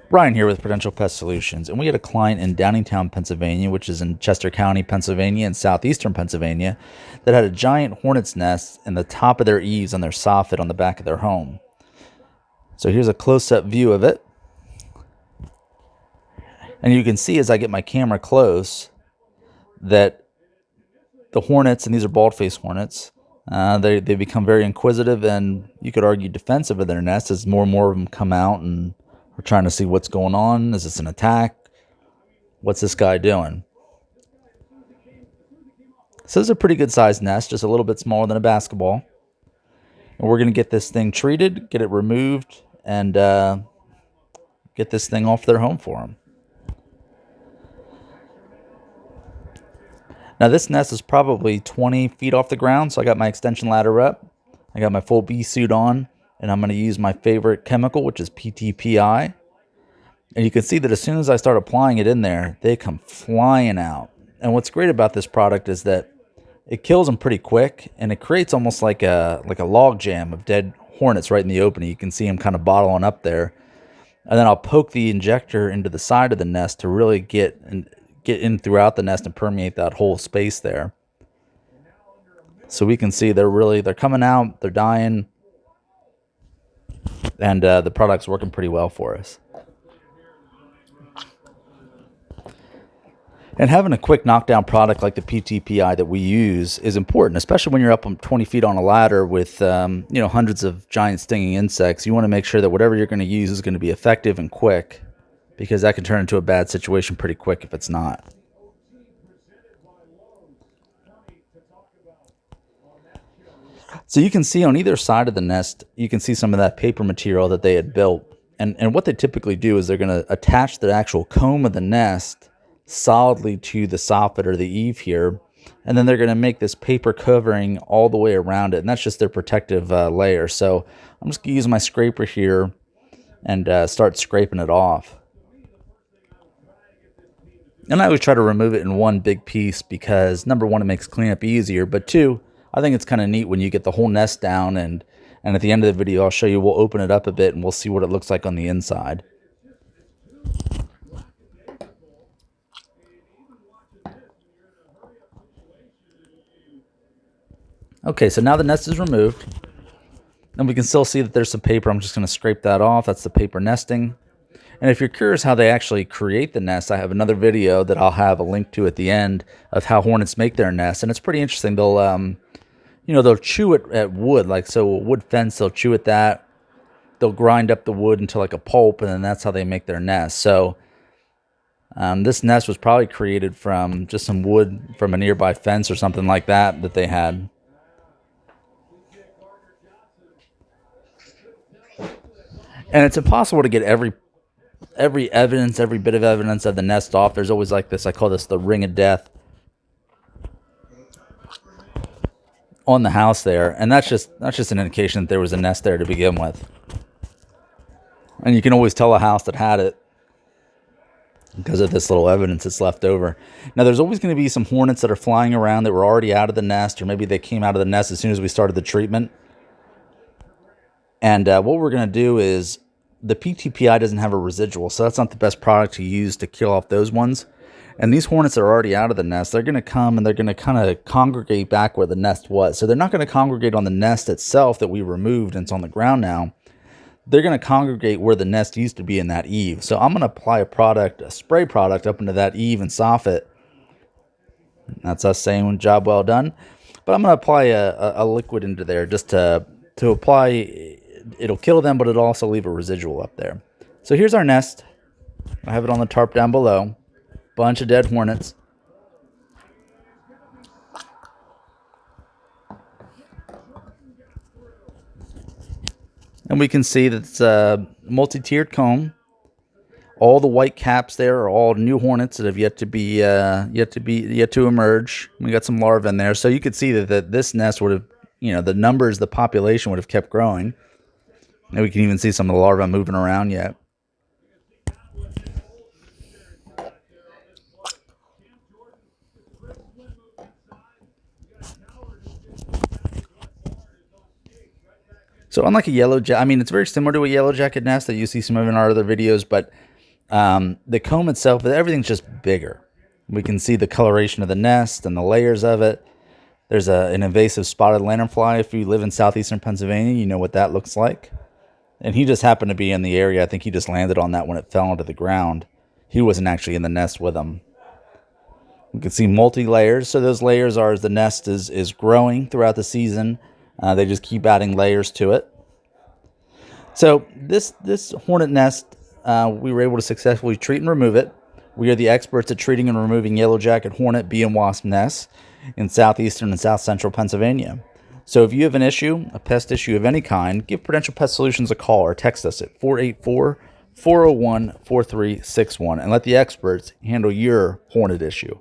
Ryan here with Prudential Pest Solutions, and we had a client in Downingtown, Pennsylvania, which is in Chester County, Pennsylvania, and southeastern Pennsylvania, that had a giant hornet's nest in the top of their eaves on their soffit on the back of their home. So here's a close-up view of it. And you can see as I get my camera close that the hornets, and these are bald faced hornets, they become very inquisitive and you could argue defensive of their nest as more and more of them come out and are trying to see what's going on. Is this an attack? What's this guy doing? So this is a pretty good sized nest, just a little bit smaller than a basketball. And we're going to get this thing treated, get it removed, and get this thing off their home for them. Now this nest is probably 20 feet off the ground, so I got my extension ladder up. I got my full bee suit on, and I'm going to use my favorite chemical, which is PTPI. And you can see that as soon as I start applying it in there, they come flying out. And what's great about this product is that it kills them pretty quick, and it creates almost like a log jam of dead hornets right in the opening. You can see them kind of bottling up there. And then I'll poke the injector into the side of the nest to really get in throughout the nest and permeate that whole space there. So we can see they're coming out, they're dying, and the product's working pretty well for us. And having a quick knockdown product like the PTPI that we use is important, especially when you're up on 20 feet on a ladder with hundreds of giant stinging insects. You want to make sure that whatever you're going to use is going to be effective and quick, because that can turn into a bad situation pretty quick if it's not. So you can see on either side of the nest, you can see some of that paper material that they had built. And what they typically do is they're going to attach the actual comb of the nest solidly to the soffit or the eave here, and then they're going to make this paper covering all the way around it, and that's just their protective layer. So I'm just going to use my scraper here and start scraping it off. And I always try to remove it in one big piece because, number one, it makes cleanup easier, but two, I think it's kind of neat when you get the whole nest down, and at the end of the video I'll show you, we'll open it up a bit and we'll see what it looks like on the inside. Okay, so now the nest is removed, and we can still see that there's some paper. I'm just going to scrape that off. That's the paper nesting. And if you're curious how they actually create the nest, I have another video that I'll have a link to at the end of how hornets make their nest, and it's pretty interesting. They'll chew it at wood, like so a wood fence. They'll chew at that. They'll grind up the wood into like a pulp, and then that's how they make their nest. So this nest was probably created from just some wood from a nearby fence or something like that they had. And it's impossible to get every evidence, every bit of evidence of the nest off. There's always like this, I call this the ring of death on the house there. And that's just an indication that there was a nest there to begin with. And you can always tell a house that had it because of this little evidence that's left over. Now, there's always going to be some hornets that are flying around that were already out of the nest, or maybe they came out of the nest as soon as we started the treatment. And what we're going to do is, the PTPI doesn't have a residual, so that's not the best product to use to kill off those ones. And these hornets that are already out of the nest, they're going to come and they're going to kind of congregate back where the nest was. So they're not going to congregate on the nest itself that we removed and it's on the ground now. They're going to congregate where the nest used to be in that eave. So I'm going to apply a spray product up into that eave and soffit. That's us saying job well done. But I'm going to apply a liquid into there just to apply. It'll kill them, but it'll also leave a residual up there. So here's our nest. I have it on the tarp down below. Bunch of dead hornets. And we can see that it's a multi-tiered comb. All the white caps there are all new hornets that have yet to emerge. We got some larvae in there, so you could see that this nest would have, the population would have kept growing. And we can even see some of the larvae moving around yet. So unlike a yellow jacket, it's very similar to a yellow jacket nest that you see some of in our other videos, but The comb itself, everything's just bigger. We can see the coloration of the nest and the layers of it. There's an invasive spotted lanternfly. If you live in southeastern Pennsylvania, you know what that looks like. And he just happened to be in the area. I think he just landed on that when it fell into the ground. He wasn't actually in the nest with them. We can see multi-layers. So those layers are as the nest is growing throughout the season. They just keep adding layers to it. So this hornet nest, we were able to successfully treat and remove it. We are the experts at treating and removing yellow jacket hornet, bee, and wasp nests in southeastern and south central Pennsylvania. So if you have an issue, a pest issue of any kind, give Prudential Pest Solutions a call or text us at 484-401-4361 and let the experts handle your hornet issue.